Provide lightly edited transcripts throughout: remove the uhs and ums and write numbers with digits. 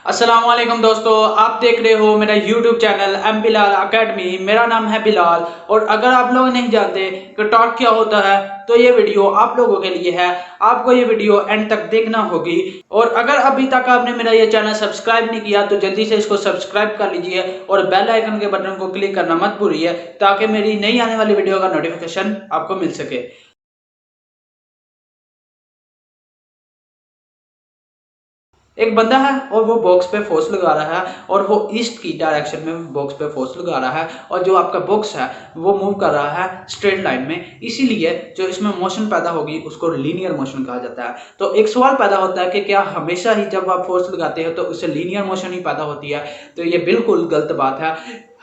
अस्सलाम वालेकुम दोस्तों, आप देख रहे हो मेरा YouTube channel M Bilal academy. मेरा नाम है बिलाल और अगर आप लोग नहीं जानते कि टॉर्क क्या होता है तो ये वीडियो आप लोगों के लिए है। आपको ये वीडियो एंड तक देखना होगी और अगर अभी तक आपने मेरा ये चैनल सब्सक्राइब नहीं किया तो जल्दी से इसको सब्सक्राइब कर लीजिए और बेल आइकन के बटन को क्लिक करना मत भूलिए ताकि मेरी नई आने वाली वीडियो का नोटिफिकेशन आपको मिल सके। एक बंदा है और वो बॉक्स पे फोर्स लगा रहा है और वो ईस्ट की डायरेक्शन में बॉक्स पे फोर्स लगा रहा है और जो आपका बॉक्स है वो मूव कर रहा है स्ट्रेट लाइन में, इसीलिए जो इसमें मोशन पैदा होगी उसको लीनियर मोशन कहा जाता है। तो एक सवाल पैदा होता है कि क्या हमेशा ही जब आप फोर्स लगाते हो तो उससे लीनियर मोशन ही पैदा होती है? तो ये बिल्कुल गलत बात है,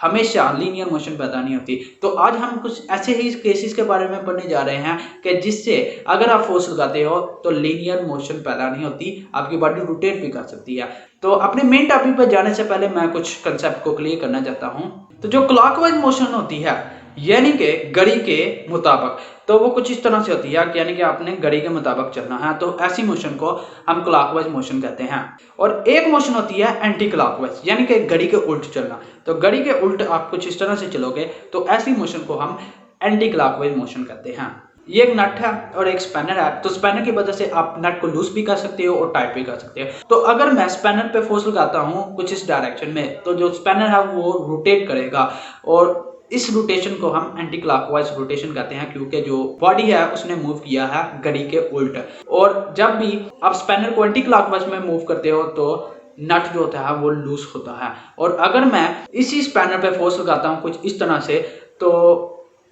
हमेशा लीनियर मोशन पैदा नहीं होती। तो आज हम कुछ ऐसे ही केसेस के बारे में पढ़ने जा रहे हैं कि जिससे अगर आप फोर्स लगाते हो तो लीनियर मोशन पैदा नहीं होती, आपकी बॉडी रोटेट भी कर सकती है। तो अपने मेन टॉपिक पर जाने से पहले मैं कुछ कंसेप्ट को क्लियर करना चाहता हूँ। तो जो क्लॉकवाइज मोशन होती है यानी कि घड़ी के मुताबिक, तो वो कुछ इस तरह से होती है यानी कि आपने घड़ी के मुताबिक चलना है, तो ऐसी मोशन को हम क्लॉकवाइज मोशन कहते हैं। और एक मोशन होती है एंटी क्लॉकवाइज यानी कि घड़ी के उल्ट चलना। तो घड़ी के उल्ट आप कुछ इस तरह से चलोगे तो ऐसी मोशन को हम एंटी क्लॉकवाइज मोशन कहते हैं। ये एक नट है और एक स्पैनर है, तो स्पैनर की वजह से आप नट को लूज भी कर सकते हो और टाइट भी कर सकते हो। तो अगर मैं स्पैनर पे फोर्स लगाता हूँ कुछ इस डायरेक्शन में तो जो स्पैनर है वो रोटेट करेगा और इस रोटेशन को हम एंटी क्लॉकवाइज रोटेशन कहते हैं क्योंकि जो बॉडी है उसने मूव किया है घड़ी के उल्ट। और जब भी आप स्पैनर को एंटी क्लॉकवाइज में मूव करते हो तो नट जो होता है वो लूज होता है। और अगर मैं इसी स्पैनर पे फोर्स लगाता हूँ कुछ इस तरह से तो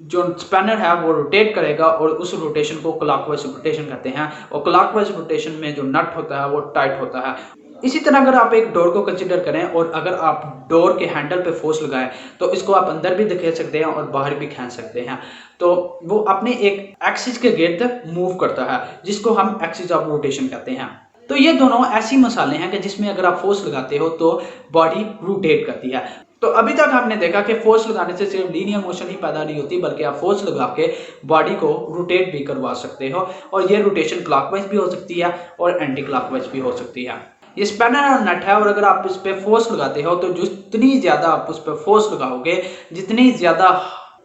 जो स्पैनर है वो रोटेट करेगा और उस रोटेशन को क्लॉकवाइज रोटेशन कहते हैं। और क्लॉकवाइज रोटेशन में जो नट होता है वो टाइट होता है। इसी तरह अगर आप एक डोर को कंसीडर करें और अगर आप डोर के हैंडल पे फोर्स लगाएं तो इसको आप अंदर भी धकेल सकते हैं और बाहर भी खींच सकते हैं। तो वो अपने एक एक्सिस के गिर्द मूव करता है जिसको हम एक्सिस ऑफ रोटेशन कहते हैं। तो ये दोनों ऐसी मसाले हैं कि जिसमें अगर आप फोर्स लगाते हो तो बॉडी रोटेट करती है। तो अभी तक हमने देखा कि फोर्स लगाने से सिर्फ लीनियर मोशन ही पैदा नहीं होती बल्कि आप फोर्स लगा के बॉडी को रोटेट भी करवा सकते हो और ये रोटेशन क्लॉकवाइज भी हो सकती है और एंटी क्लॉकवाइज भी हो सकती है। ये स्पैनर और नट है और अगर आप इस पे फोर्स लगाते हो तो जितनी ज्यादा आप उस पर फोर्स लगाओगे, जितनी ज्यादा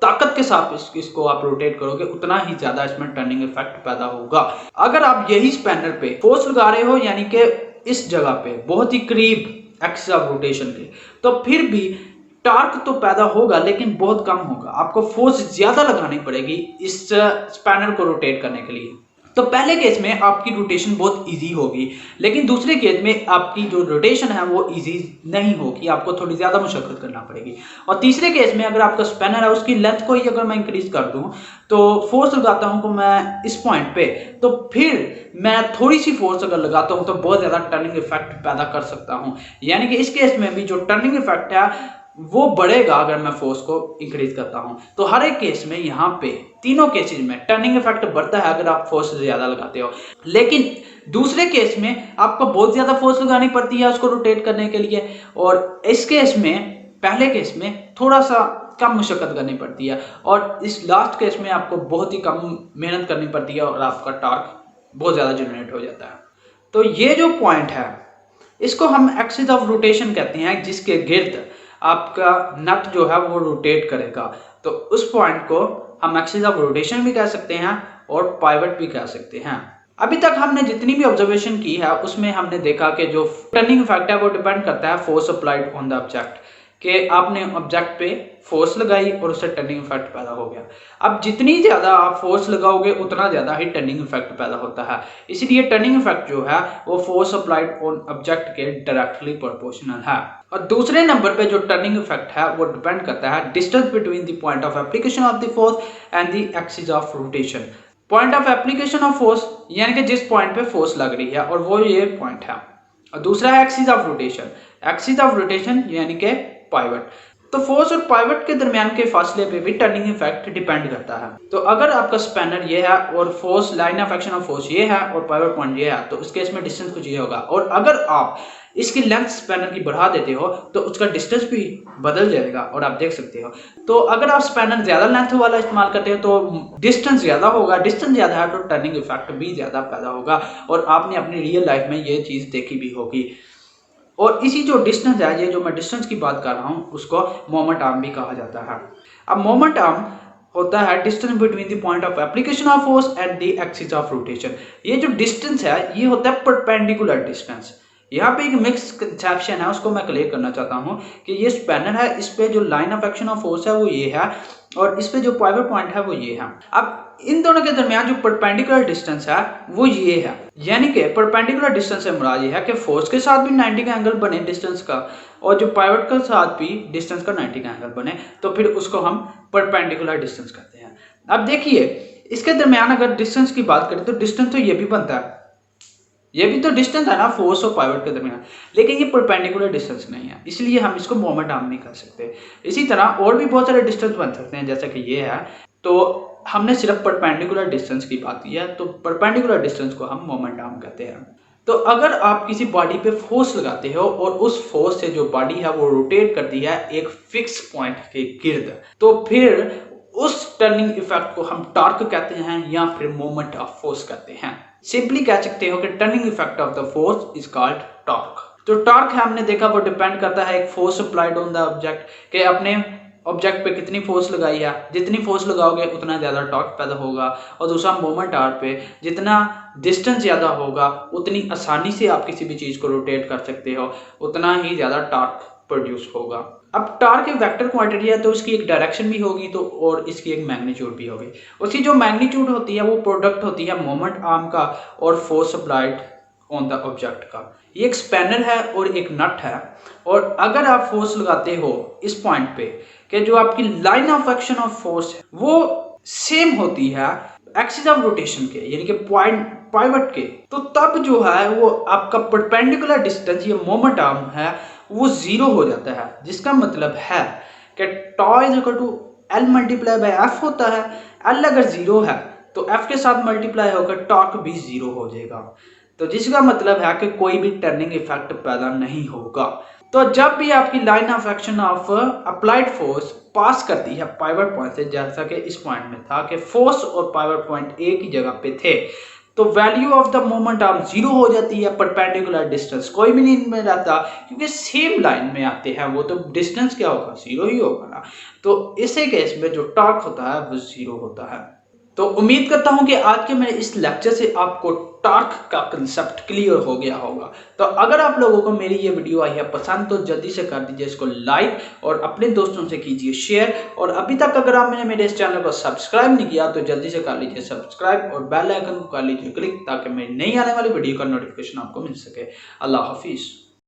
ताकत के साथ इसको आप रोटेट करोगे उतना ही ज्यादा इसमें टर्निंग इफेक्ट पैदा होगा। अगर आप यही स्पैनर पे फोर्स लगा रहे हो यानी कि इस जगह पे बहुत ही करीब एक्सिस ऑफ रोटेशन के, तो फिर भी टॉर्क तो पैदा होगा लेकिन बहुत कम होगा। आपको फोर्स ज्यादा लगानी पड़ेगी इस स्पैनर को रोटेट करने के लिए। तो पहले केस में आपकी रोटेशन बहुत इजी होगी लेकिन दूसरे केस में आपकी जो रोटेशन है वो इजी नहीं होगी, आपको थोड़ी ज्यादा मशक्कत करना पड़ेगी। और तीसरे केस में अगर आपका स्पैनर है उसकी लेंथ को ही अगर मैं इंक्रीज कर दूं तो फोर्स लगाता हूं तो मैं इस पॉइंट पे तो फिर मैं थोड़ी सी फोर्स अगर लगाता हूं तो बहुत ज्यादा टर्निंग इफेक्ट पैदा कर सकता हूं। यानी कि इस केस में भी जो टर्निंग इफेक्ट है वो बढ़ेगा अगर मैं फोर्स को इंक्रीज करता हूं। तो हर एक केस में यहाँ पे तीनों केसेस में टर्निंग इफेक्ट बढ़ता है अगर आप फोर्स ज्यादा लगाते हो, लेकिन दूसरे केस में आपको बहुत ज्यादा फोर्स लगानी पड़ती है उसको रोटेट करने के लिए और इस केस में पहले केस में थोड़ा सा कम मशक्कत करनी पड़ती है और इस लास्ट केस में आपको बहुत ही कम मेहनत करनी पड़ती है और आपका टॉर्क बहुत ज्यादा जनरेट हो जाता है। तो ये जो पॉइंट है इसको हम एक्सिस ऑफ रोटेशन कहते हैं जिसके गिर्द आपका नट जो है वो रोटेट करेगा। तो उस पॉइंट को हम एक्सिस ऑफ रोटेशन भी कह सकते हैं और पाइवट भी कह सकते हैं। अभी तक हमने जितनी भी ऑब्जर्वेशन की है उसमें हमने देखा कि जो टर्निंग इफेक्ट है वो डिपेंड करता है force applied on the object, कि आपने ऑब्जेक्ट पे फोर्स लगाई और उससे टर्निंग इफेक्ट पैदा हो गया। अब जितनी ज्यादा आप फोर्स लगाओगे उतना ज्यादा ही टर्निंग इफेक्ट पैदा होता है, इसीलिए टर्निंग इफेक्ट जो है वो फोर्स अप्लाइड ऑन ऑब्जेक्ट के डायरेक्टली प्रोपोर्शनल है। और दूसरे नंबर पे जो टर्निंग इफेक्ट है वो डिपेंड करता है distance between the point of application of the force and the axis of rotation. Point of application of force यानी कि जिस पॉइंट पे फोर्स लग रही है और वो ये पॉइंट है, और दूसरा है axis of rotation. Axis of rotation यानी कि पाइवट। तो फोर्स और पाइवट के दरमियान के फासले पे भी टर्निंग इफेक्ट डिपेंड करता है। तो अगर आपका स्पैनर ये है और force line of action of force ये है और पाइवट पॉइंट ये है तो उसके इसमें डिस्टेंस कुछ ये होगा। और अगर आप इसकी लेंथ स्पैनर की बढ़ा देते हो तो उसका डिस्टेंस भी बदल जाएगा और आप देख सकते हो। तो अगर आप स्पैनर ज्यादा लेंथ वाला इस्तेमाल करते हो तो डिस्टेंस ज्यादा होगा, डिस्टेंस ज्यादा है तो टर्निंग इफेक्ट भी ज्यादा पैदा होगा और आपने अपनी रियल लाइफ में ये चीज देखी भी होगी। और इसी जो डिस्टेंस है, ये जो मैं डिस्टेंस की बात कर रहा हूँ, उसको मोमेंट आर्म भी कहा जाता है। अब मोमेंट आर्म होता है distance between the point of application of force and the axis of rotation. ये जो डिस्टेंस है ये होता है परपेंडिकुलर डिस्टेंस। यहाँ पे एक मिक्स कंसेप्शन है, उसको मैं क्लियर करना चाहता हूँ कि ये स्पैनर है, इस पे जो line of action of force है वो ये है, और इस पे जो पाइवट पॉइंट है वो ये है। अब इन दोनों के दरमियान जो परपेंडिकुलर डिस्टेंस है वो ये है, यानी कि परपेंडिकुलर डिस्टेंस से मुराद ये है कि फोर्स के साथ भी 90 का एंगल बने डिस्टेंस का, और जो पाइवट के साथ भी डिस्टेंस का 90 का एंगल बने, तो फिर उसको हम परपेंडिकुलर डिस्टेंस कहते हैं। अब देखिए इसके दरमियान अगर डिस्टेंस की बात करें तो डिस्टेंस तो ये भी बनता है, ये भी तो डिस्टेंस है ना फोर्स और पाइवट के दरमियान, लेकिन ये परपेंडिकुलर डिस्टेंस नहीं है, इसलिए हम इसको मोमेंट आर्म नहीं कर सकते। इसी तरह और भी बहुत सारे डिस्टेंस बन सकते हैं, जैसा कि ये है, तो हमने सिर्फ परपेंडिकुलर डिस्टेंस की बात की है, तो परपेंडिकुलर डिस्टेंस को हम मोमेंट आर्म कहते हैं। तो अगर आप किसी बॉडी पे फोर्स लगाते हो और उस फोर्स से जो बॉडी है वो रोटेट करती है एक फिक्स पॉइंट के गिर्द, तो फिर उस टर्निंग इफेक्ट को हम टॉर्क कहते हैं या फिर मोमेंट ऑफ फोर्स कहते हैं। सिंपली कह सकते हो कि turning effect of the force is called torque. तो टॉर्क है, हमने देखा वो डिपेंड करता है एक force applied on the object, के अपने ऑब्जेक्ट पे कितनी फोर्स लगाई है, जितनी फोर्स लगाओगे उतना ज़्यादा टॉर्क पैदा होगा। और दूसरा मोमेंट आर्म पे जितना डिस्टेंस ज़्यादा होगा उतनी आसानी से आप किसी भी चीज़ को रोटेट कर सकते हो, उतना ही ज़्यादा टॉर्क प्रोड्यूस होगा। अब टॉर्क एक वेक्टर क्वांटिटी है, तो उसकी एक डायरेक्शन भी होगी तो और इसकी एक मैग्नीट्यूड भी होगी। उसकी जो मैग्नीट्यूड होती है वो प्रोडक्ट होती है मोमेंट आर्म का और force applied on the object का। ये एक स्पैनर है और एक नट है, और अगर आप फोर्स लगाते हो इस पॉइंट पे कि जो आपकी line of action of force है वो सेम होती है एक्सिस ऑफ रोटेशन के, यानी कि पॉइंट पाइवट के, तो तब जो है वो आपका परपेंडिकुलर डिस्टेंस ये मोमेंट आर्म है वो जीरो हो जाता है, जिसका मतलब है कि tau is equal to L multiply by F होता है। एल अगर जीरो है तो एफ के साथ मल्टीप्लाई होकर टॉर्क भी जीरो हो जाएगा, तो जिसका मतलब है कि कोई भी टर्निंग इफेक्ट पैदा नहीं होगा। तो जब भी आपकी line of action of applied force pass करती है पाइवट पॉइंट से, जैसा कि इस पॉइंट में था कि फोर्स और पाइवट पॉइंट एक ही जगह पे थे, तो value of the moment arm zero हो जाती है, परपेंडिकुलर डिस्टेंस कोई भी नहीं इनमें रहता क्योंकि सेम लाइन में आते हैं वो, तो डिस्टेंस क्या होगा, जीरो ही होगा ना। तो इसी केस में जो टॉर्क होता है वो जीरो होता है। तो उम्मीद करता हूं कि आज के मेरे इस लेक्चर से आपको टॉर्क का कंसेप्ट क्लियर हो गया होगा। तो अगर आप लोगों को मेरी ये वीडियो आई है पसंद तो जल्दी से कर दीजिए इसको लाइक और अपने दोस्तों से कीजिए शेयर, और अभी तक अगर आपने मेरे इस चैनल को सब्सक्राइब नहीं किया तो जल्दी से कर लीजिए सब्सक्राइब और बेल आइकन को कर लीजिए क्लिक, ताकि मेरी नई आने वाली वीडियो का नोटिफिकेशन आपको मिल सके। अल्लाह हाफिज़।